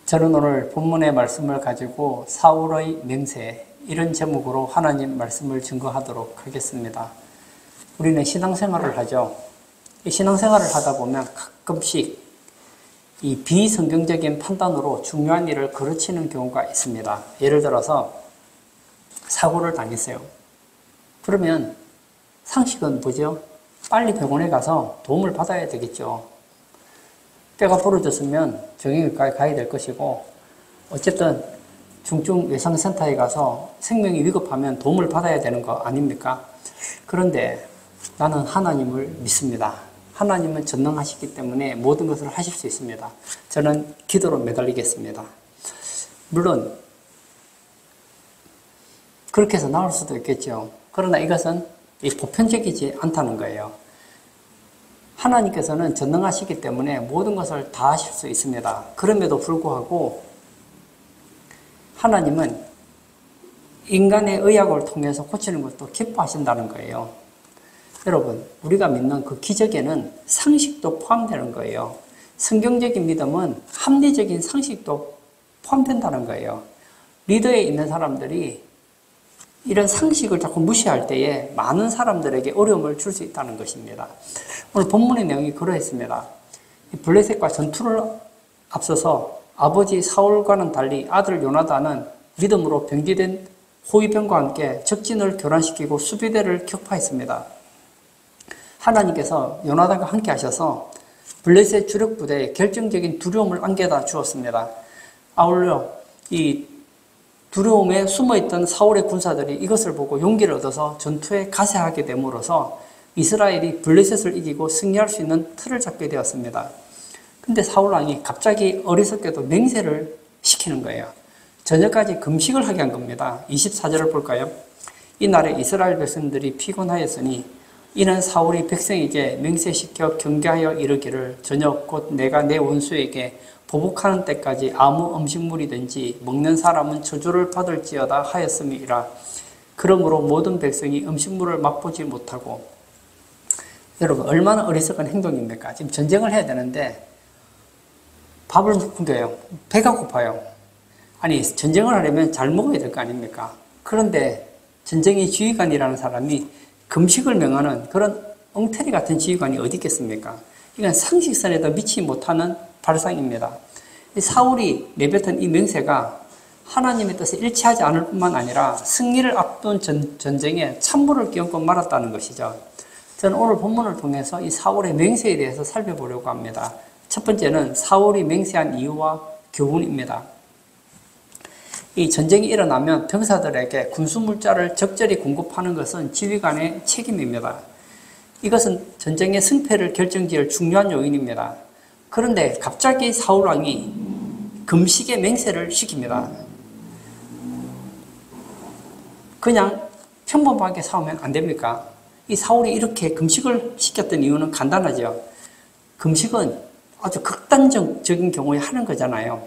저는 오늘 본문의 말씀을 가지고 사울의 맹세, 이런 제목으로 하나님 말씀을 증거하도록 하겠습니다. 우리는 신앙생활을 하죠. 이 신앙생활을 하다 보면 가끔씩 이 비성경적인 판단으로 중요한 일을 거르치는 경우가 있습니다. 예를 들어서 사고를 당했어요. 그러면 상식은 뭐죠? 빨리 병원에 가서 도움을 받아야 되겠죠. 뼈가 부러졌으면 정형외과에 가야 될 것이고, 어쨌든 중증외상센터에 가서 생명이 위급하면 도움을 받아야 되는 거 아닙니까? 그런데 나는 하나님을 믿습니다. 하나님은 전능하시기 때문에 모든 것을 하실 수 있습니다. 저는 기도로 매달리겠습니다. 물론 그렇게 해서 나을 수도 있겠죠. 그러나 이것은 보편적이지 않다는 거예요. 하나님께서는 전능하시기 때문에 모든 것을 다 하실 수 있습니다. 그럼에도 불구하고 하나님은 인간의 의학을 통해서 고치는 것도 기뻐하신다는 거예요. 여러분, 우리가 믿는 그 기적에는 상식도 포함되는 거예요. 성경적인 믿음은 합리적인 상식도 포함된다는 거예요. 리더에 있는 사람들이 이런 상식을 자꾸 무시할 때에 많은 사람들에게 어려움을 줄 수 있다는 것입니다. 오늘 본문의 내용이 그러했습니다. 블레셋과 전투를 앞서서 아버지 사울과는 달리 아들 요나단은 믿음으로 병기된 호위병과 함께 적진을 교란시키고 수비대를 격파했습니다. 하나님께서 요나단과 함께 하셔서 블레셋 주력 부대에 결정적인 두려움을 안겨다 주었습니다. 아울러 이 두려움에 숨어있던 사울의 군사들이 이것을 보고 용기를 얻어서 전투에 가세하게 됨으로써 이스라엘이 블레셋을 이기고 승리할 수 있는 틀을 잡게 되었습니다. 근데 사울왕이 갑자기 어리석게도 맹세를 시키는 거예요. 저녁까지 금식을 하게 한 겁니다. 24절을 볼까요? 이날에 이스라엘 백성들이 피곤하였으니 이는 사울이 백성에게 맹세시켜 경계하여 이르기를 저녁 곧 내가 내 원수에게 보복하는 때까지 아무 음식물이든지 먹는 사람은 저주를 받을지어다 하였음이라. 그러므로 모든 백성이 음식물을 맛보지 못하고. 여러분, 얼마나 어리석은 행동입니까? 지금 전쟁을 해야 되는데 밥을 굶겨요. 배가 고파요. 아니, 전쟁을 하려면 잘 먹어야 될 거 아닙니까? 그런데 전쟁의 지휘관이라는 사람이 금식을 명하는 그런 엉터리 같은 지휘관이 어디 있겠습니까? 이건 상식선에도 미치지 못하는 발상입니다. 사울이 내뱉은 이 맹세가 하나님의 뜻에 일치하지 않을 뿐만 아니라 승리를 앞둔 전쟁에 찬물을 끼얹고 말았다는 것이죠. 저는 오늘 본문을 통해서 이 사울의 맹세에 대해서 살펴보려고 합니다. 첫 번째는 사울이 맹세한 이유와 교훈입니다. 이 전쟁이 일어나면 병사들에게 군수물자를 적절히 공급하는 것은 지휘관의 책임입니다. 이것은 전쟁의 승패를 결정지을 중요한 요인입니다. 그런데 갑자기 사울왕이 금식의 맹세를 시킵니다. 그냥 평범하게 싸우면 안 됩니까? 이 사울이 이렇게 금식을 시켰던 이유는 간단하죠. 금식은 아주 극단적인 경우에 하는 거잖아요.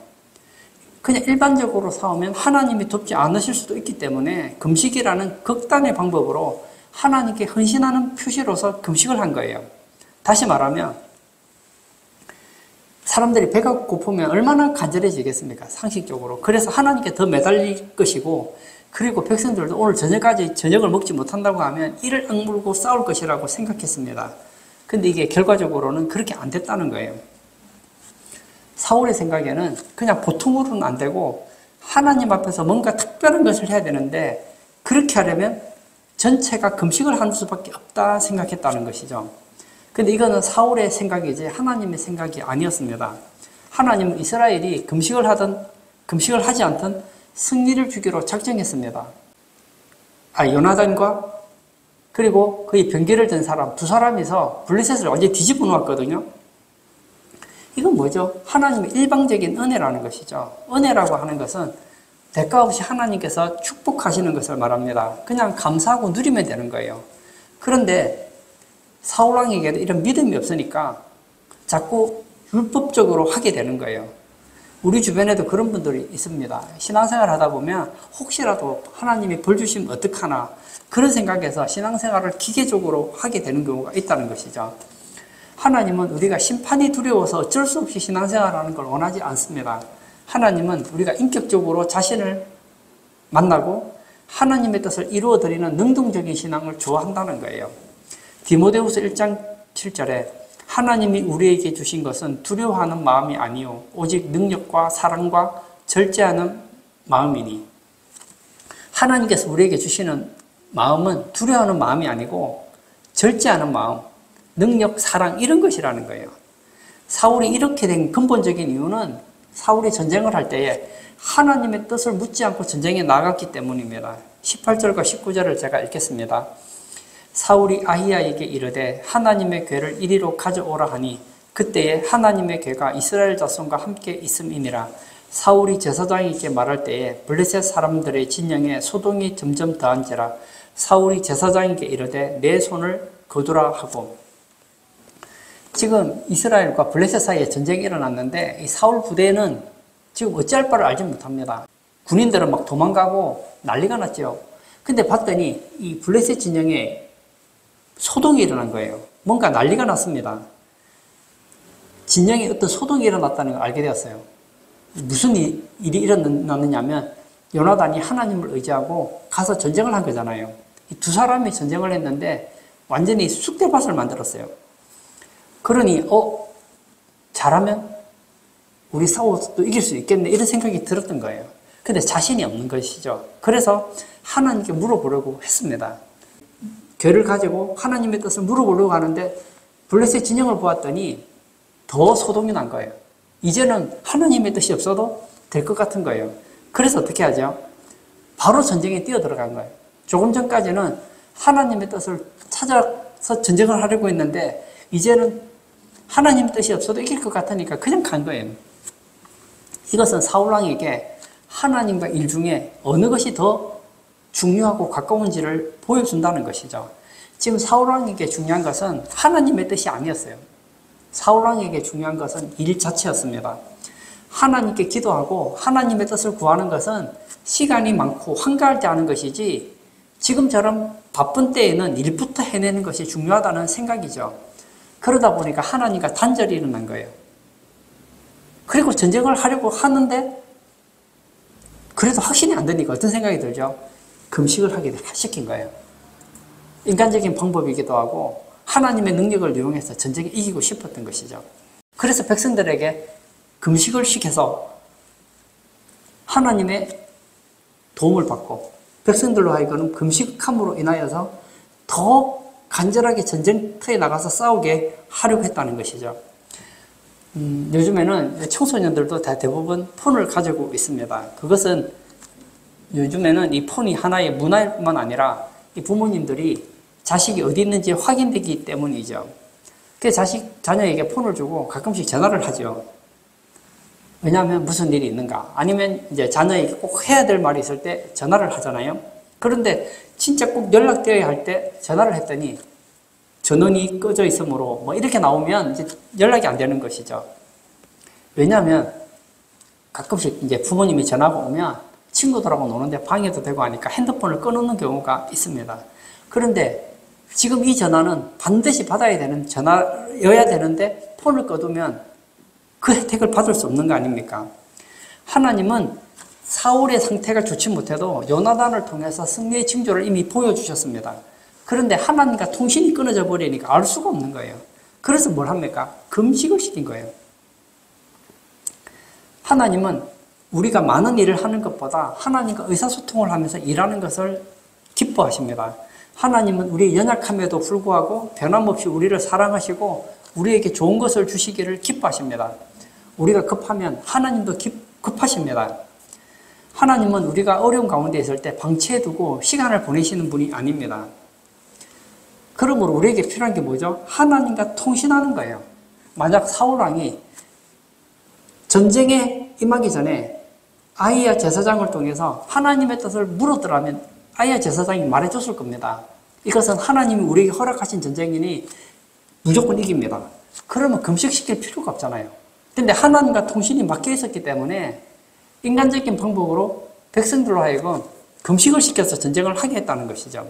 그냥 일반적으로 싸우면 하나님이 돕지 않으실 수도 있기 때문에 금식이라는 극단의 방법으로 하나님께 헌신하는 표시로서 금식을 한 거예요. 다시 말하면 사람들이 배가 고프면 얼마나 간절해지겠습니까? 상식적으로. 그래서 하나님께 더 매달릴 것이고, 그리고 백성들도 오늘 저녁까지 저녁을 먹지 못한다고 하면 이를 악물고 싸울 것이라고 생각했습니다. 근데 이게 결과적으로는 그렇게 안 됐다는 거예요. 사울의 생각에는 그냥 보통으로는 안 되고 하나님 앞에서 뭔가 특별한 것을 해야 되는데 그렇게 하려면 전체가 금식을 하는 수밖에 없다 생각했다는 것이죠. 근데 이거는 사울의 생각이지 하나님의 생각이 아니었습니다. 하나님은 이스라엘이 금식을 하지 않던 승리를 주기로 작정했습니다. 요나단과 그리고 그의 병기를 든 사람 두 사람이서 블레셋을 완전히 뒤집어 놓았거든요. 이건 뭐죠? 하나님의 일방적인 은혜라는 것이죠. 은혜라고 하는 것은 대가 없이 하나님께서 축복하시는 것을 말합니다. 그냥 감사하고 누리면 되는 거예요. 그런데 사울왕에게도 이런 믿음이 없으니까 자꾸 율법적으로 하게 되는 거예요. 우리 주변에도 그런 분들이 있습니다. 신앙생활 하다 보면 혹시라도 하나님이 벌 주시면 어떡하나 그런 생각에서 신앙생활을 기계적으로 하게 되는 경우가 있다는 것이죠. 하나님은 우리가 심판이 두려워서 어쩔 수 없이 신앙생활하는 걸 원하지 않습니다. 하나님은 우리가 인격적으로 자신을 만나고 하나님의 뜻을 이루어드리는 능동적인 신앙을 좋아한다는 거예요. 디모데후서 1장 7절에 하나님이 우리에게 주신 것은 두려워하는 마음이 아니요 오직 능력과 사랑과 절제하는 마음이니. 하나님께서 우리에게 주시는 마음은 두려워하는 마음이 아니고 절제하는 마음, 능력, 사랑 이런 것이라는 거예요. 사울이 이렇게 된 근본적인 이유는 사울이 전쟁을 할 때에 하나님의 뜻을 묻지 않고 전쟁에 나갔기 때문입니다. 18절과 19절을 제가 읽겠습니다. 사울이 아히야에게 이르되 하나님의 궤를 이리로 가져오라 하니 그때에 하나님의 궤가 이스라엘 자손과 함께 있음이니라. 사울이 제사장에게 말할 때에 블레셋 사람들의 진영에 소동이 점점 더한지라. 사울이 제사장에게 이르되 내 손을 거두라 하고. 지금 이스라엘과 블레셋 사이에 전쟁이 일어났는데 이 사울 부대는 지금 어찌할 바를 알지 못합니다. 군인들은 막 도망가고 난리가 났죠. 근데 봤더니 이 블레셋 진영에 소동이 일어난 거예요. 뭔가 난리가 났습니다. 진영에 어떤 소동이 일어났다는 걸 알게 되었어요. 무슨 일이 일어났느냐면 요나단이 하나님을 의지하고 가서 전쟁을 한 거잖아요. 이 두 사람이 전쟁을 했는데 완전히 쑥대밭을 만들었어요. 그러니 잘하면 우리 싸워도 이길 수 있겠네 이런 생각이 들었던 거예요. 근데 자신이 없는 것이죠. 그래서 하나님께 물어보려고 했습니다. 궤를 가지고 하나님의 뜻을 물어보려고 하는데 블레셋 진영을 보았더니 더 소동이 난 거예요. 이제는 하나님의 뜻이 없어도 될 것 같은 거예요. 그래서 어떻게 하죠? 바로 전쟁에 뛰어들어간 거예요. 조금 전까지는 하나님의 뜻을 찾아서 전쟁을 하려고 했는데 이제는 하나님의 뜻이 없어도 이길 것 같으니까 그냥 간 거예요. 이것은 사울왕에게 하나님과 일 중에 어느 것이 더 중요하고 가까운지를 보여준다는 것이죠. 지금 사울왕에게 중요한 것은 하나님의 뜻이 아니었어요. 사울왕에게 중요한 것은 일 자체였습니다. 하나님께 기도하고 하나님의 뜻을 구하는 것은 시간이 많고 한가할 때 하는 것이지 지금처럼 바쁜 때에는 일부터 해내는 것이 중요하다는 생각이죠. 그러다 보니까 하나님과 단절이 일어난 거예요. 그리고 전쟁을 하려고 하는데 그래도 확신이 안 되니까 어떤 생각이 들죠? 금식을 하게 시킨 거예요. 인간적인 방법이기도 하고 하나님의 능력을 이용해서 전쟁에 이기고 싶었던 것이죠. 그래서 백성들에게 금식을 시켜서 하나님의 도움을 받고 백성들로 하여금 금식함으로 인하여서 더 간절하게 전쟁터에 나가서 싸우게 하려고 했다는 것이죠. 요즘에는 청소년들도 대부분 폰을 가지고 있습니다. 그것은 요즘에는 이 폰이 하나의 문화일 뿐만 아니라 이 부모님들이 자식이 어디 있는지 확인되기 때문이죠. 그래서 자녀에게 폰을 주고 가끔씩 전화를 하죠. 왜냐하면 무슨 일이 있는가. 아니면 이제 자녀에게 꼭 해야 될 말이 있을 때 전화를 하잖아요. 그런데 진짜 꼭 연락되어야 할 때 전화를 했더니 전원이 꺼져 있으므로 뭐 이렇게 나오면 이제 연락이 안 되는 것이죠. 왜냐하면 가끔씩 이제 부모님이 전화가 오면 친구들하고 노는데 방해도 되고 하니까 핸드폰을 꺼놓는 경우가 있습니다. 그런데 지금 이 전화는 반드시 받아야 되는 전화여야 되는데 폰을 꺼두면 그 혜택을 받을 수 없는 거 아닙니까? 하나님은 사울의 상태가 좋지 못해도 요나단을 통해서 승리의 징조를 이미 보여주셨습니다. 그런데 하나님과 통신이 끊어져 버리니까 알 수가 없는 거예요. 그래서 뭘 합니까? 금식을 시킨 거예요. 하나님은 우리가 많은 일을 하는 것보다 하나님과 의사소통을 하면서 일하는 것을 기뻐하십니다. 하나님은 우리의 연약함에도 불구하고 변함없이 우리를 사랑하시고 우리에게 좋은 것을 주시기를 기뻐하십니다. 우리가 급하면 하나님도 급하십니다. 하나님은 우리가 어려운 가운데 있을 때 방치해두고 시간을 보내시는 분이 아닙니다. 그러므로 우리에게 필요한 게 뭐죠? 하나님과 통신하는 거예요. 만약 사울왕이 전쟁에 임하기 전에 아히야 제사장을 통해서 하나님의 뜻을 물었더라면 아히야 제사장이 말해줬을 겁니다. 이것은 하나님이 우리에게 허락하신 전쟁이니 무조건 이깁니다. 그러면 금식시킬 필요가 없잖아요. 근데 하나님과 통신이 막혀 있었기 때문에 인간적인 방법으로 백성들로 하여금 금식을 시켜서 전쟁을 하게 했다는 것이죠.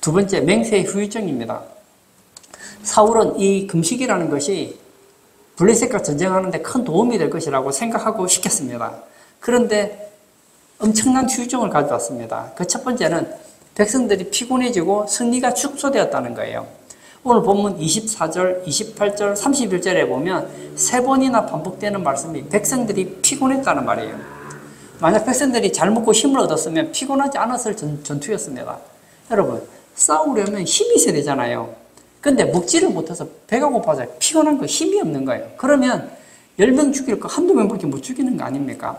두 번째, 맹세의 후유증입니다. 사울은 이 금식이라는 것이 블레셋과 전쟁하는데 큰 도움이 될 것이라고 생각하고 싶겠습니다. 그런데 엄청난 후유증을 가져왔습니다. 그 첫 번째는 백성들이 피곤해지고 승리가 축소되었다는 거예요. 오늘 본문 24절, 28절, 31절에 보면 세 번이나 반복되는 말씀이 백성들이 피곤했다는 말이에요. 만약 백성들이 잘 먹고 힘을 얻었으면 피곤하지 않았을 전투였습니다. 여러분, 싸우려면 힘이 있어야 되잖아요. 근데 먹지를 못해서 배가 고파서 피곤한 거, 힘이 없는 거예요. 그러면 10명 죽일 거 한두 명밖에 못 죽이는 거 아닙니까?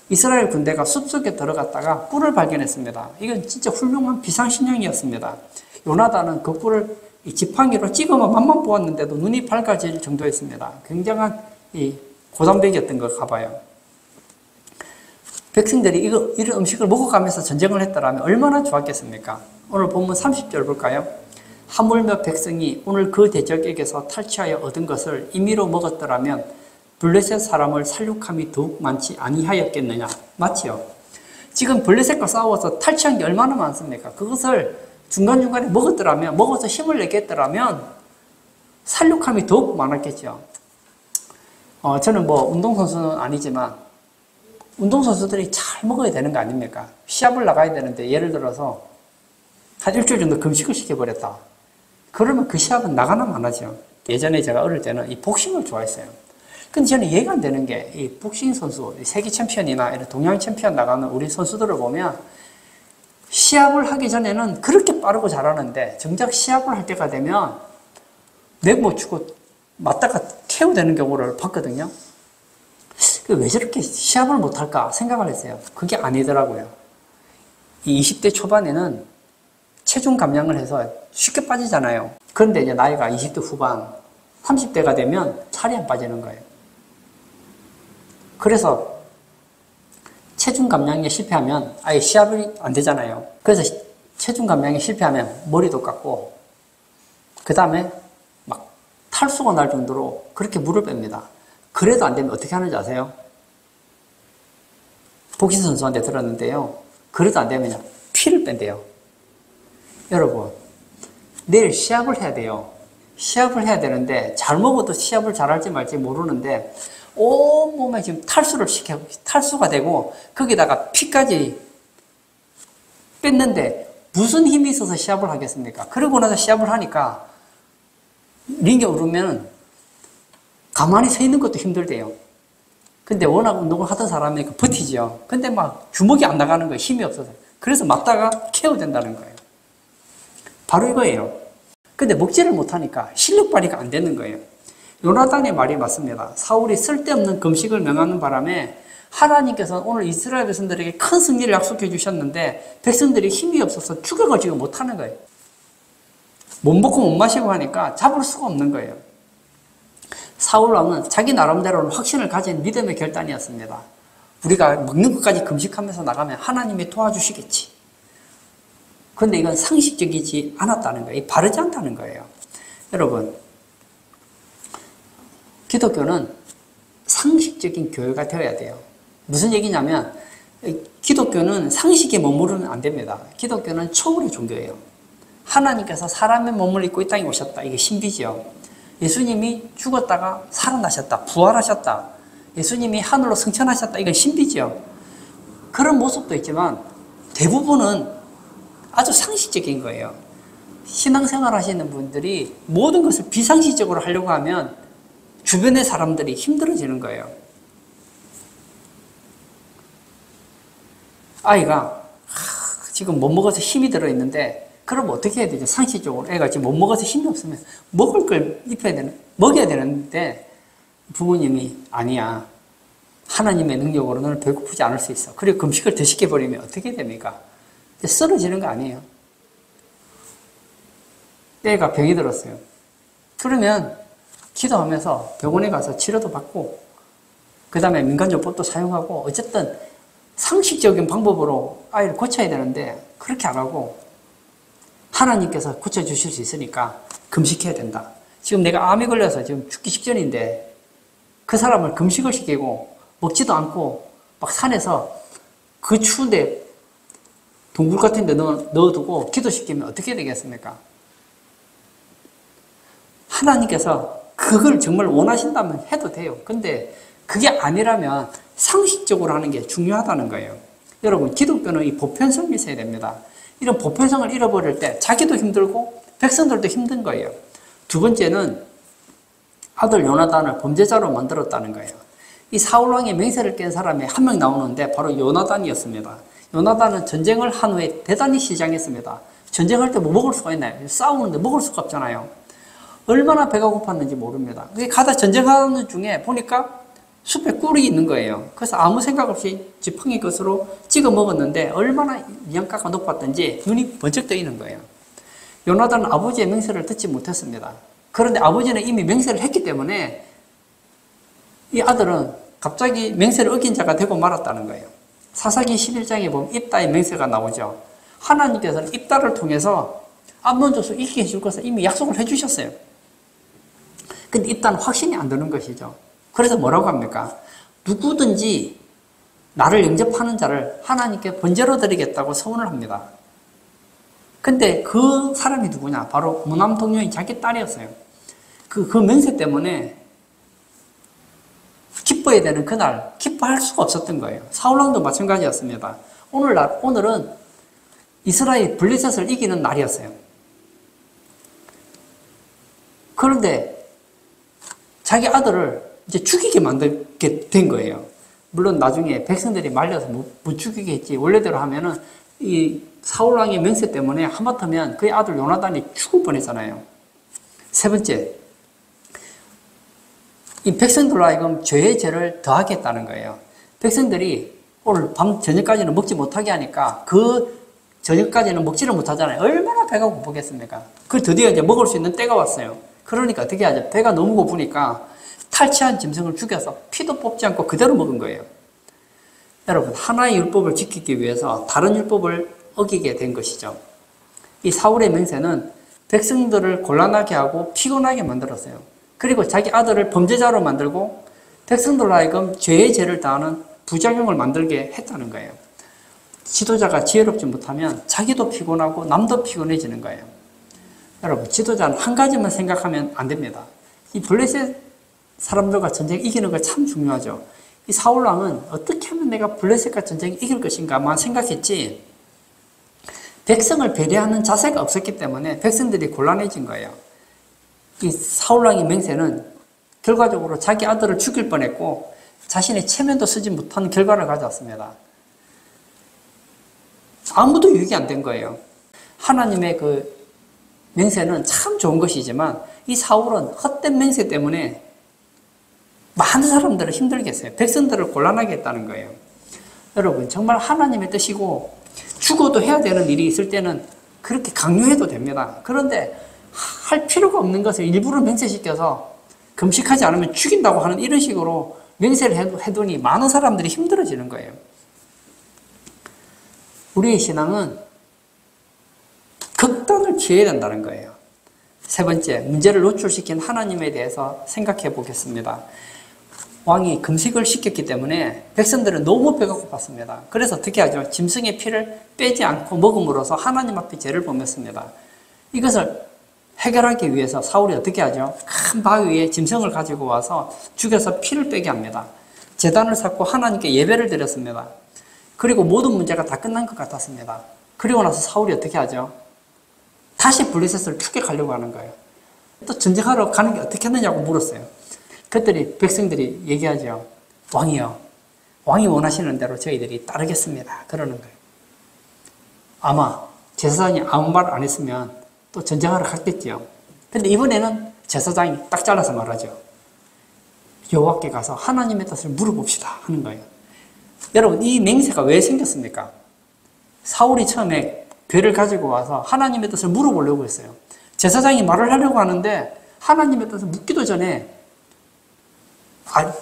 이스라엘 군대가 숲속에 들어갔다가 뿔을 발견했습니다. 이건 진짜 훌륭한 비상식량이었습니다. 요나단은 그 뿔을 지팡이로 찍어만 맛만 보았는데도 눈이 밝아질 정도였습니다. 굉장한 고단백이었던 것 가봐요. 백성들이 이런 음식을 먹어가면서 전쟁을 했더라면 얼마나 좋았겠습니까? 오늘 본문 30절 볼까요? 하물며 백성이 오늘 그 대적에게서 탈취하여 얻은 것을 임의로 먹었더라면 블레셋 사람을 살육함이 더욱 많지 아니하였겠느냐. 맞지요? 지금 블레셋과 싸워서 탈취한 게 얼마나 많습니까? 그것을 중간중간에 먹어서 힘을 내겠더라면 살육함이 더욱 많았겠죠. 저는 운동선수는 아니지만 운동선수들이 잘 먹어야 되는 거 아닙니까? 시합을 나가야 되는데 예를 들어서 한 일주일 정도 금식을 시켜버렸다. 그러면 그 시합은 나가나 마나죠. 예전에 제가 어릴 때는 이 복싱을 좋아했어요. 근데 저는 이해가 안 되는 게 이 복싱 선수, 세계 챔피언이나 이런 동양 챔피언 나가는 우리 선수들을 보면 시합을 하기 전에는 그렇게 빠르고 잘하는데 정작 시합을 할 때가 되면 내가 못 치고 맞다가 KO 되는 경우를 봤거든요. 왜 저렇게 시합을 못할까 생각을 했어요. 그게 아니더라고요. 이 20대 초반에는 체중 감량을 해서 쉽게 빠지잖아요. 그런데 이제 나이가 20대 후반, 30대가 되면 살이 안 빠지는 거예요. 그래서 체중 감량에 실패하면 아예 시합이 안 되잖아요. 그래서 체중 감량에 실패하면 머리도 깎고 그 다음에 막 탈수가 날 정도로 그렇게 물을 뺍니다. 그래도 안 되면 어떻게 하는지 아세요? 복싱 선수한테 들었는데요. 그래도 안 되면 피를 뺀대요. 여러분, 내일 시합을 해야 돼요. 시합을 해야 되는데 잘 먹어도 시합을 잘할지 말지 모르는데 온몸에 지금 탈수가 되고 거기다가 피까지 뺐는데 무슨 힘이 있어서 시합을 하겠습니까? 그러고 나서 시합을 하니까 링에 오르면 가만히 서 있는 것도 힘들대요. 근데 워낙 운동을 하던 사람이니까 버티죠. 근데 막 주먹이 안 나가는 거예요. 힘이 없어서. 그래서 맞다가 KO 된다는 거예요. 바로 이거예요. 근데 먹지를 못하니까 실력 발휘가 안 되는 거예요. 요나단의 말이 맞습니다. 사울이 쓸데없는 금식을 명하는 바람에 하나님께서는 오늘 이스라엘 백성들에게 큰 승리를 약속해 주셨는데 백성들이 힘이 없어서 죽여가지고 못하는 거예요. 못 먹고 못 마시고 하니까 잡을 수가 없는 거예요. 사울 왕은 자기 나름대로는 확신을 가진 믿음의 결단이었습니다. 우리가 먹는 것까지 금식하면서 나가면 하나님이 도와주시겠지. 그런데 이건 상식적이지 않았다는 거예요. 바르지 않다는 거예요. 여러분, 기독교는 상식적인 교회가 되어야 돼요. 무슨 얘기냐면 기독교는 상식에 머무르면 안 됩니다. 기독교는 초월의 종교예요. 하나님께서 사람의 몸을 입고 이 땅에 오셨다. 이게 신비죠. 예수님이 죽었다가 살아나셨다. 부활하셨다. 예수님이 하늘로 승천하셨다. 이건 신비죠. 그런 모습도 있지만 대부분은 아주 상식적인 거예요. 신앙생활 하시는 분들이 모든 것을 비상식적으로 하려고 하면 주변의 사람들이 힘들어지는 거예요. 아이가 지금 못 먹어서 힘이 들어있는데 그럼 어떻게 해야 되죠? 상식적으로 애가 지금 못 먹어서 힘이 없으면 먹을 걸 먹여야 되는데 부모님이 아니야. 하나님의 능력으로 너는 배고프지 않을 수 있어. 그리고 금식을 더 시켜버리면 어떻게 됩니까? 쓰러지는 거 아니에요. 애가 병이 들었어요. 그러면 기도하면서 병원에 가서 치료도 받고 그 다음에 민간요법도 사용하고 어쨌든 상식적인 방법으로 아이를 고쳐야 되는데 그렇게 안 하고 하나님께서 고쳐주실 수 있으니까 금식해야 된다. 지금 내가 암이 걸려서 지금 죽기 직전인데 그 사람을 금식을 시키고 먹지도 않고 막 산에서 그 추운데 동굴 같은 데 넣어두고 기도시키면 어떻게 되겠습니까? 하나님께서 그걸 정말 원하신다면 해도 돼요. 근데 그게 아니라면 상식적으로 하는 게 중요하다는 거예요. 여러분, 기독교는 이 보편성이 있어야 됩니다. 이런 보편성을 잃어버릴 때 자기도 힘들고 백성들도 힘든 거예요. 두 번째는 아들 요나단을 범죄자로 만들었다는 거예요. 이 사울왕의 맹세를 깬 사람이 한 명 나오는데 바로 요나단이었습니다. 요나단은 전쟁을 한 후에 대단히 시장했습니다. 전쟁할 때 뭐 먹을 수가 있나요? 싸우는데 먹을 수가 없잖아요. 얼마나 배가 고팠는지 모릅니다. 가다 전쟁하는 중에 보니까 숲에 꿀이 있는 거예요. 그래서 아무 생각 없이 지팡이 것으로 찍어 먹었는데 얼마나 영가가 높았던지 눈이 번쩍 뜨이는 거예요. 요나단은 아버지의 맹세를 듣지 못했습니다. 그런데 아버지는 이미 맹세를 했기 때문에 이 아들은 갑자기 맹세를 어긴 자가 되고 말았다는 거예요. 사사기 11장에 보면 입다의 맹세가 나오죠. 하나님께서는 입다를 통해서 암몬 족속 이기게 해줄 것을 이미 약속을 해주셨어요. 근데 입다는 확신이 안 드는 것이죠. 그래서 뭐라고 합니까? 누구든지 나를 영접하는 자를 하나님께 번제로 드리겠다고 서원을 합니다. 근데 그 사람이 누구냐? 바로 무남 동료인 자기 딸이었어요. 그 맹세 때문에 기뻐야 되는 그날 기뻐할 수가 없었던 거예요. 사울왕도 마찬가지였습니다. 오늘은 이스라엘 블레셋을 이기는 날이었어요. 그런데 자기 아들을 이제 죽이게 만들게 된 거예요. 물론 나중에 백성들이 말려서 못 죽이게 했지. 원래대로 하면은 이 사울왕의 맹세 때문에 하마터면 그의 아들 요나단이 죽을 뻔했잖아요. 세 번째, 이 백성들로 하여금 죄의 죄를 더하겠다는 거예요. 백성들이 오늘 밤 저녁까지는 먹지 못하게 하니까 그 저녁까지는 먹지를 못하잖아요. 얼마나 배가 고프겠습니까? 그 드디어 이제 먹을 수 있는 때가 왔어요. 그러니까 어떻게 하죠? 배가 너무 고프니까 탈취한 짐승을 죽여서 피도 뽑지 않고 그대로 먹은 거예요. 여러분, 하나의 율법을 지키기 위해서 다른 율법을 어기게 된 것이죠. 이 사울의 맹세는 백성들을 곤란하게 하고 피곤하게 만들었어요. 그리고 자기 아들을 범죄자로 만들고 백성들로 하여금 죄의 죄를 다하는 부작용을 만들게 했다는 거예요. 지도자가 지혜롭지 못하면 자기도 피곤하고 남도 피곤해지는 거예요. 여러분, 지도자는 한 가지만 생각하면 안 됩니다. 이 블레셋 사람들과 전쟁 이기는 거 참 중요하죠. 이 사울왕은 어떻게 하면 내가 블레셋과 전쟁 이길 것인가만 생각했지 백성을 배려하는 자세가 없었기 때문에 백성들이 곤란해진 거예요. 이 사울왕의 맹세는 결과적으로 자기 아들을 죽일 뻔했고 자신의 체면도 쓰지 못한 결과를 가져왔습니다. 아무도 유익이 안 된 거예요. 하나님의 그 맹세는 참 좋은 것이지만 이 사울은 헛된 맹세 때문에 많은 사람들을 힘들게 했어요. 백성들을 곤란하게 했다는 거예요. 여러분, 정말 하나님의 뜻이고 죽어도 해야 되는 일이 있을 때는 그렇게 강요해도 됩니다. 그런데 할 필요가 없는 것을 일부러 맹세시켜서 금식하지 않으면 죽인다고 하는 이런 식으로 맹세를 해두니 많은 사람들이 힘들어지는 거예요. 우리의 신앙은 극단을 취해야 된다는 거예요. 세 번째, 문제를 노출시킨 하나님에 대해서 생각해 보겠습니다. 왕이 금식을 시켰기 때문에 백성들은 너무 배가 고팠습니다. 그래서 어떻게 하죠? 짐승의 피를 빼지 않고 먹음으로써 하나님 앞에 죄를 범했습니다. 이것을 해결하기 위해서 사울이 어떻게 하죠? 큰 바위 위에 짐승을 가지고 와서 죽여서 피를 빼게 합니다. 제단을 쌓고 하나님께 예배를 드렸습니다. 그리고 모든 문제가 다 끝난 것 같았습니다. 그리고 나서 사울이 어떻게 하죠? 다시 블레셋을 추격하려고 하는 거예요. 또 전쟁하러 가는 게 어떻게 했느냐고 물었어요. 그랬더니 백성들이 얘기하죠. 왕이요, 왕이 원하시는 대로 저희들이 따르겠습니다. 그러는 거예요. 아마 제사장이 아무 말 안 했으면 또 전쟁하러 갔겠죠. 근데 이번에는 제사장이 딱 잘라서 말하죠. 여호와께 가서 하나님의 뜻을 물어봅시다 하는 거예요. 여러분, 이 맹세가 왜 생겼습니까? 사울이 처음에 괴를 가지고 와서 하나님의 뜻을 물어보려고 했어요. 제사장이 말을 하려고 하는데 하나님의 뜻을 묻기도 전에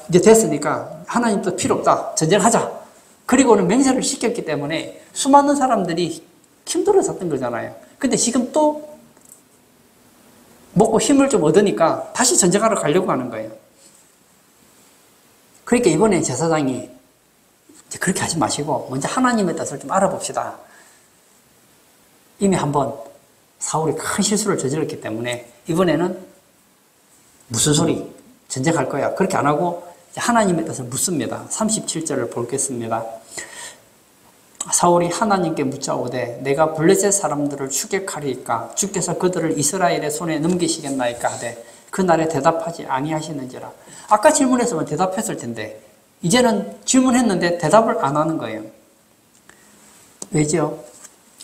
이제 됐으니까 하나님 뜻 필요 없다. 전쟁하자. 그리고는 맹세를 시켰기 때문에 수많은 사람들이 힘들어졌던 거잖아요. 근데 지금 또 먹고 힘을 좀 얻으니까 다시 전쟁하러 가려고 하는 거예요. 그러니까 이번에 제사장이 그렇게 하지 마시고 먼저 하나님의 뜻을 좀 알아봅시다. 이미 한번 사울이 큰 실수를 저질렀기 때문에 이번에는 무슨 소리? 전쟁할 거야. 그렇게 안 하고 하나님의 뜻을 묻습니다. 37절을 보겠습니다. 사울이 하나님께 묻자오되 내가 블레셋 사람들을 추격하리이까 주께서 그들을 이스라엘의 손에 넘기시겠나이까 하되 그날에 대답하지 아니하시는지라. 아까 질문했으면 대답했을 텐데 이제는 질문했는데 대답을 안 하는 거예요. 왜죠?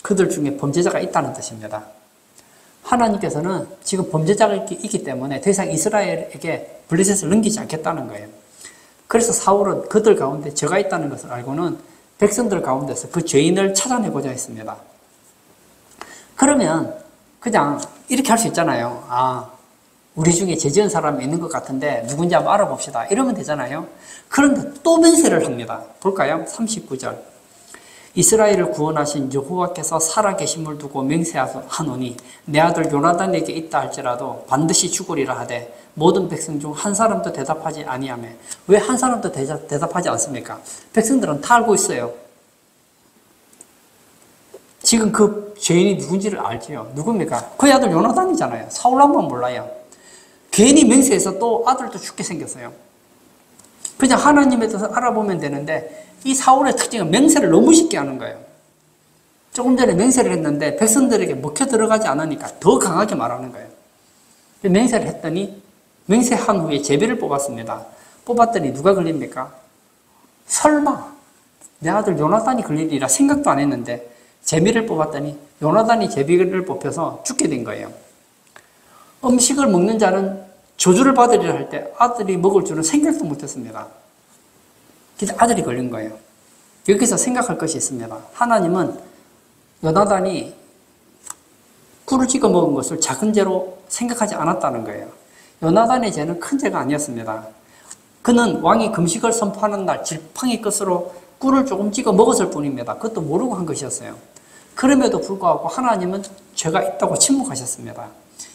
그들 중에 범죄자가 있다는 뜻입니다. 하나님께서는 지금 범죄자가 있기 때문에 더 이상 이스라엘에게 블레셋을 넘기지 않겠다는 거예요. 그래서 사울은 그들 가운데 죄가 있다는 것을 알고는 백성들 가운데서 그 죄인을 찾아내고자 했습니다. 그러면 그냥 이렇게 할 수 있잖아요. 아, 우리 중에 죄 지은 사람이 있는 것 같은데 누군지 한번 알아봅시다. 이러면 되잖아요. 그런데 또 맹세를 합니다. 볼까요? 39절. 이스라엘을 구원하신 여호와께서 살아계심을 두고 맹세하노니 내 아들 요나단에게 있다 할지라도 반드시 죽으리라 하되 모든 백성 중 한 사람도 대답하지 아니하며. 왜 한 사람도 대답하지 않습니까? 백성들은 다 알고 있어요. 지금 그 죄인이 누군지를 알지요. 누굽니까? 그의 아들 요나단이잖아요. 사울 왕만 몰라요. 괜히 맹세해서 또 아들도 죽게 생겼어요. 그냥 하나님에 대해서 알아보면 되는데 이 사울의 특징은 맹세를 너무 쉽게 하는 거예요. 조금 전에 맹세를 했는데 백성들에게 먹혀 들어가지 않으니까 더 강하게 말하는 거예요. 맹세를 했더니 맹세한 후에 제비를 뽑았습니다. 뽑았더니 누가 걸립니까? 설마 내 아들 요나단이 걸리리라 생각도 안 했는데 제비를 뽑았더니 요나단이 제비를 뽑혀서 죽게 된 거예요. 음식을 먹는 자는 저주를 받으리라 할 때 아들이 먹을 줄은 생각도 못했습니다. 그래서 아들이 걸린 거예요. 여기서 생각할 것이 있습니다. 하나님은 요나단이 꿀을 찍어 먹은 것을 작은 죄로 생각하지 않았다는 거예요. 요나단의 죄는 큰 죄가 아니었습니다. 그는 왕이 금식을 선포하는 날 지팡이 끝으로 꿀을 조금 찍어 먹었을 뿐입니다. 그것도 모르고 한 것이었어요. 그럼에도 불구하고 하나님은 죄가 있다고 침묵하셨습니다.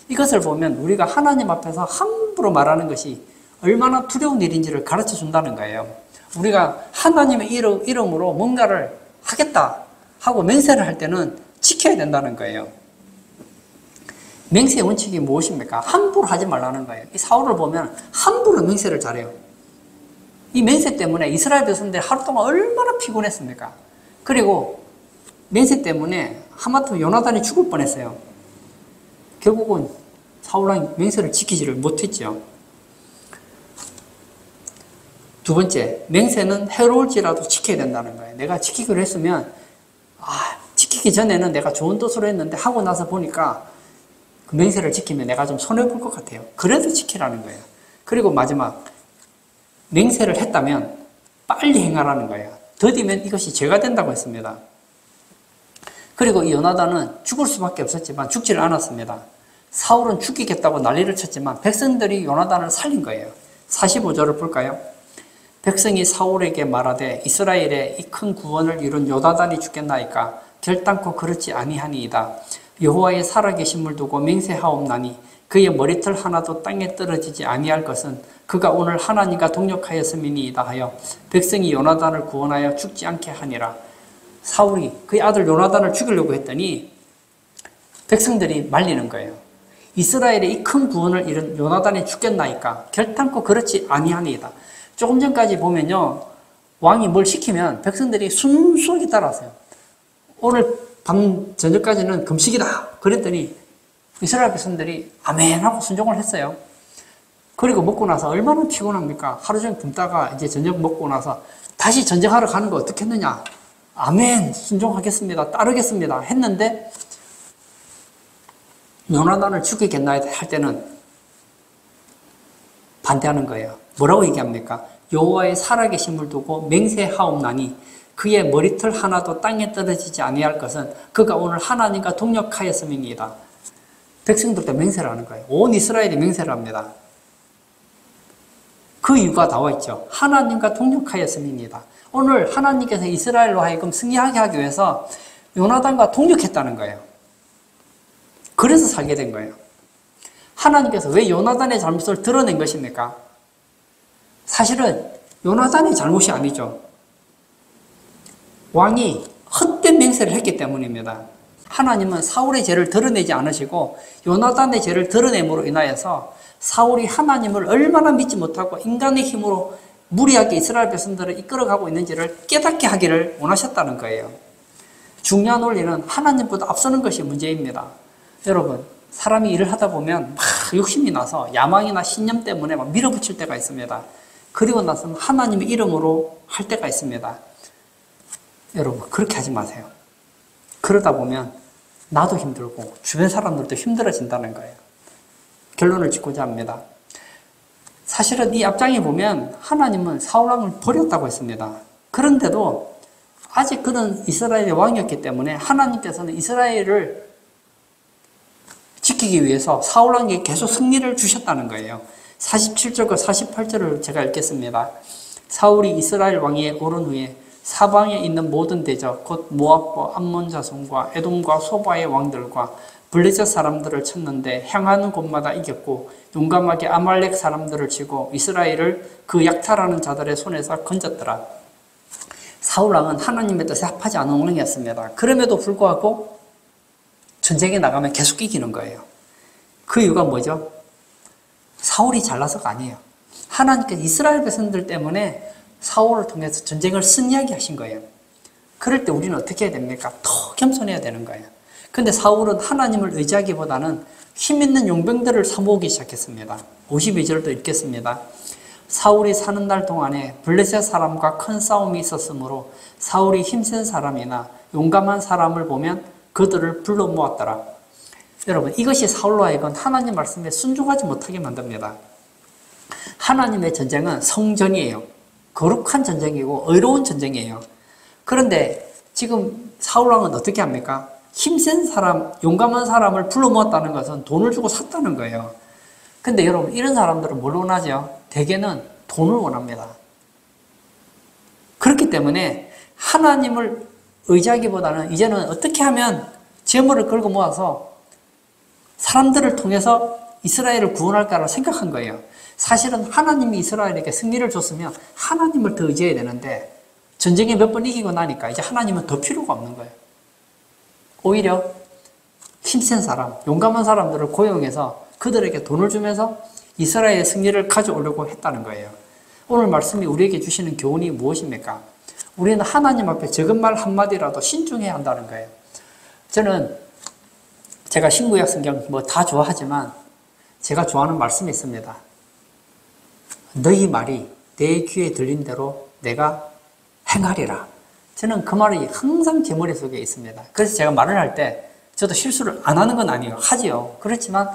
이것을 보면 우리가 하나님 앞에서 함부로 말하는 것이 얼마나 두려운 일인지를 가르쳐 준다는 거예요. 우리가 하나님의 이름으로 뭔가를 하겠다 하고 맹세를 할 때는 지켜야 된다는 거예요. 맹세의 원칙이 무엇입니까? 함부로 하지 말라는 거예요. 이 사울을 보면 함부로 맹세를 잘해요. 이 맹세 때문에 이스라엘 백성들이 하루 동안 얼마나 피곤했습니까? 그리고 맹세 때문에 하마터면 요나단이 죽을 뻔했어요. 결국은 사울왕이 맹세를 지키지를 못했죠. 두 번째, 맹세는 해로울지라도 지켜야 된다는 거예요. 내가 지키기로 했으면 지키기 전에는 내가 좋은 뜻으로 했는데 하고 나서 보니까 그 맹세를 지키면 내가 좀 손해볼 것 같아요. 그래도 지키라는 거예요. 그리고 마지막, 맹세를 했다면 빨리 행하라는 거예요. 더디면 이것이 죄가 된다고 했습니다. 그리고 이 요나단은 죽을 수밖에 없었지만 죽지를 않았습니다. 사울은 죽이겠다고 난리를 쳤지만 백성들이 요나단을 살린 거예요. 45절을 볼까요? 백성이 사울에게 말하되 이스라엘의 이 큰 구원을 이룬 요나단이 죽겠나이까 결단코 그렇지 아니하니이다. 여호와의 살아계심을 두고 맹세하옵나니 그의 머리털 하나도 땅에 떨어지지 아니할 것은 그가 오늘 하나님과 동력하였음이니이다 하여 백성이 요나단을 구원하여 죽지 않게 하니라. 사울이 그의 아들 요나단을 죽이려고 했더니 백성들이 말리는 거예요. 이스라엘의 이 큰 구원을 이룬 요나단이 죽겠나이까 결단코 그렇지 아니하니이다. 조금 전까지 보면요, 왕이 뭘 시키면 백성들이 순수하게 따라하세요. 오늘 밤 저녁까지는 금식이다 그랬더니 이스라엘 백성들이 아멘 하고 순종을 했어요. 그리고 먹고 나서 얼마나 피곤합니까? 하루 종일 굶다가 이제 저녁 먹고 나서 다시 전쟁하러 가는 거 어떻게 했느냐? 아멘, 순종하겠습니다, 따르겠습니다 했는데 요나단을 죽이겠나이다 할 때는 반대하는 거예요. 뭐라고 얘기합니까? 여호와의 살아계심을 두고 맹세하옵나니 그의 머리털 하나도 땅에 떨어지지 아니할 것은 그가 오늘 하나님과 동력하였음이니이다. 백성들도 맹세를 하는 거예요. 온 이스라엘이 맹세를 합니다. 그 이유가 나와 있죠. 하나님과 동력하였음이니이다. 오늘 하나님께서 이스라엘로 하여금 승리하게 하기 위해서 요나단과 동력했다는 거예요. 그래서 살게 된 거예요. 하나님께서 왜 요나단의 잘못을 드러낸 것입니까? 사실은 요나단의 잘못이 아니죠. 왕이 헛된 맹세를 했기 때문입니다. 하나님은 사울의 죄를 드러내지 않으시고 요나단의 죄를 드러냄으로 인하여서 사울이 하나님을 얼마나 믿지 못하고 인간의 힘으로 무리하게 이스라엘 백성들을 이끌어가고 있는지를 깨닫게 하기를 원하셨다는 거예요. 중요한 원리는 하나님보다 앞서는 것이 문제입니다. 여러분, 사람이 일을 하다 보면 막 욕심이 나서 야망이나 신념 때문에 막 밀어붙일 때가 있습니다. 그리고 나서는 하나님의 이름으로 할 때가 있습니다. 여러분, 그렇게 하지 마세요. 그러다 보면 나도 힘들고 주변 사람들도 힘들어진다는 거예요. 결론을 짓고자 합니다. 사실은 이 앞장에 보면 하나님은 사울왕을 버렸다고 했습니다. 그런데도 아직 그는 이스라엘의 왕이었기 때문에 하나님께서는 이스라엘을 지키기 위해서 사울왕에게 계속 승리를 주셨다는 거예요. 47절과 48절을 제가 읽겠습니다. 사울이 이스라엘 왕위에 오른 후에 사방에 있는 모든 대적 곧 모압과 암몬 자손과 에돔과 소바의 왕들과 블레셋 사람들을 쳤는데 향하는 곳마다 이겼고 용감하게 아말렉 사람들을 치고 이스라엘을 그 약탈하는 자들의 손에서 건졌더라. 사울왕은 하나님의 뜻에 합하지 않은 왕이었습니다. 그럼에도 불구하고 전쟁에 나가면 계속 이기는 거예요. 그 이유가 뭐죠? 사울이 잘나서가 아니에요. 하나님께서 이스라엘 백성들 때문에 사울을 통해서 전쟁을 승리하게 하신 거예요. 그럴 때 우리는 어떻게 해야 됩니까? 더 겸손해야 되는 거예요. 근데 사울은 하나님을 의지하기보다는 힘 있는 용병들을 사모으기 시작했습니다. 52절도 읽겠습니다. 사울이 사는 날 동안에 블레셋 사람과 큰 싸움이 있었으므로 사울이 힘센 사람이나 용감한 사람을 보면 그들을 불러 모았더라. 여러분, 이것이 사울로 하여금 하나님 말씀에 순종하지 못하게 만듭니다. 하나님의 전쟁은 성전이에요. 거룩한 전쟁이고 의로운 전쟁이에요. 그런데 지금 사울왕은 어떻게 합니까? 힘센 사람, 용감한 사람을 불러 모았다는 것은 돈을 주고 샀다는 거예요. 근데 여러분, 이런 사람들은 뭘 원하죠? 대개는 돈을 원합니다. 그렇기 때문에 하나님을 의지하기보다는 이제는 어떻게 하면 재물을 걸고 모아서 사람들을 통해서 이스라엘을 구원할까를 생각한 거예요. 사실은 하나님이 이스라엘에게 승리를 줬으면 하나님을 더 의지해야 되는데 전쟁에 몇 번 이기고 나니까 이제 하나님은 더 필요가 없는 거예요. 오히려 힘센 사람, 용감한 사람들을 고용해서 그들에게 돈을 주면서 이스라엘의 승리를 가져오려고 했다는 거예요. 오늘 말씀이 우리에게 주시는 교훈이 무엇입니까? 우리는 하나님 앞에 적은 말 한마디라도 신중해야 한다는 거예요. 저는 제가 신구약 성경 뭐 다 좋아하지만 제가 좋아하는 말씀이 있습니다. 너희 말이 내 귀에 들린 대로 내가 행하리라. 저는 그 말이 항상 제 머릿속에 있습니다. 그래서 제가 말을 할 때 저도 실수를 안 하는 건 아니에요. 하지요. 그렇지만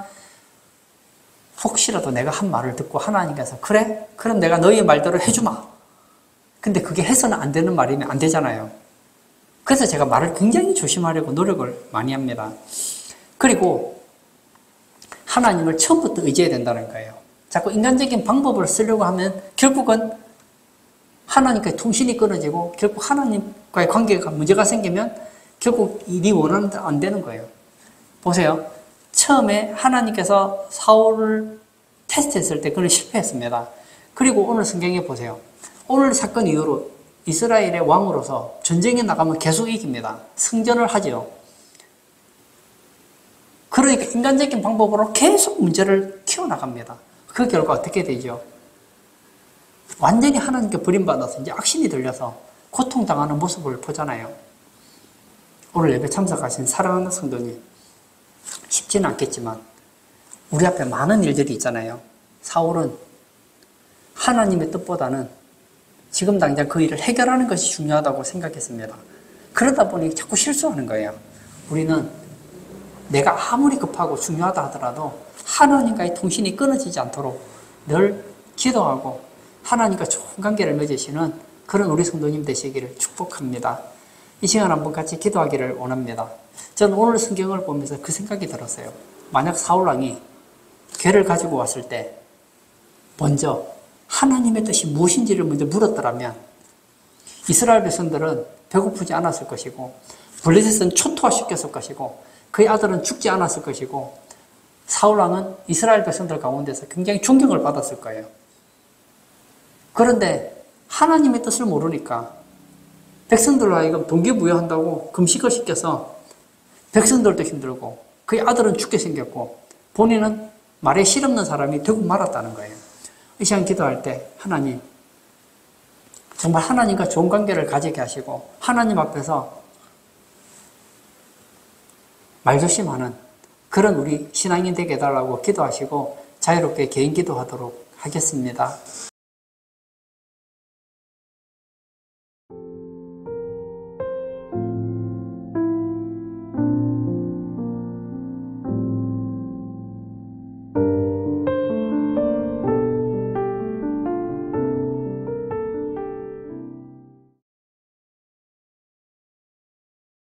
혹시라도 내가 한 말을 듣고 하나님께서 그래? 그럼 내가 너희 말대로 해주마. 근데 그게 해서는 안 되는 말이면 안 되잖아요. 그래서 제가 말을 굉장히 조심하려고 노력을 많이 합니다. 그리고 하나님을 처음부터 의지해야 된다는 거예요. 자꾸 인간적인 방법을 쓰려고 하면 결국은 하나님과의 통신이 끊어지고 결국 하나님과의 관계가 문제가 생기면 결국 네 원하는 대로 안 되는 거예요. 보세요. 처음에 하나님께서 사울을 테스트했을 때 그는 실패했습니다. 그리고 오늘 성경에 보세요. 오늘 사건 이후로 이스라엘의 왕으로서 전쟁에 나가면 계속 이깁니다. 승전을 하지요. 그러니까 인간적인 방법으로 계속 문제를 키워나갑니다. 그 결과 어떻게 되죠? 완전히 하나님께 버림받아서 이제 악신이 들려서 고통당하는 모습을 보잖아요. 오늘 예배 참석하신 사랑하는 성도님, 쉽지는 않겠지만 우리 앞에 많은 일들이 있잖아요. 사울은 하나님의 뜻보다는 지금 당장 그 일을 해결하는 것이 중요하다고 생각했습니다. 그러다 보니 자꾸 실수하는 거예요. 우리는 내가 아무리 급하고 중요하다 하더라도 하나님과의 통신이 끊어지지 않도록 늘 기도하고 하나님과 좋은 관계를 맺으시는 그런 우리 성도님 되시기를 축복합니다. 이 시간 한번 같이 기도하기를 원합니다. 저는 오늘 성경을 보면서 그 생각이 들었어요. 만약 사울왕이 괴를 가지고 왔을 때 먼저 하나님의 뜻이 무엇인지를 먼저 물었더라면 이스라엘 백성들은 배고프지 않았을 것이고 블레셋은 초토화시켰을 것이고 그의 아들은 죽지 않았을 것이고 사울왕은 이스라엘 백성들 가운데서 굉장히 존경을 받았을 거예요. 그런데 하나님의 뜻을 모르니까 백성들로 하여금 동기부여한다고 금식을 시켜서 백성들도 힘들고 그의 아들은 죽게 생겼고 본인은 말에 실없는 사람이 되고 말았다는 거예요. 이 시간 기도할 때 하나님 정말 하나님과 좋은 관계를 가지게 하시고 하나님 앞에서 말조심하는 그런 우리 신앙인 되게 해달라고 기도하시고 자유롭게 개인 기도하도록 하겠습니다.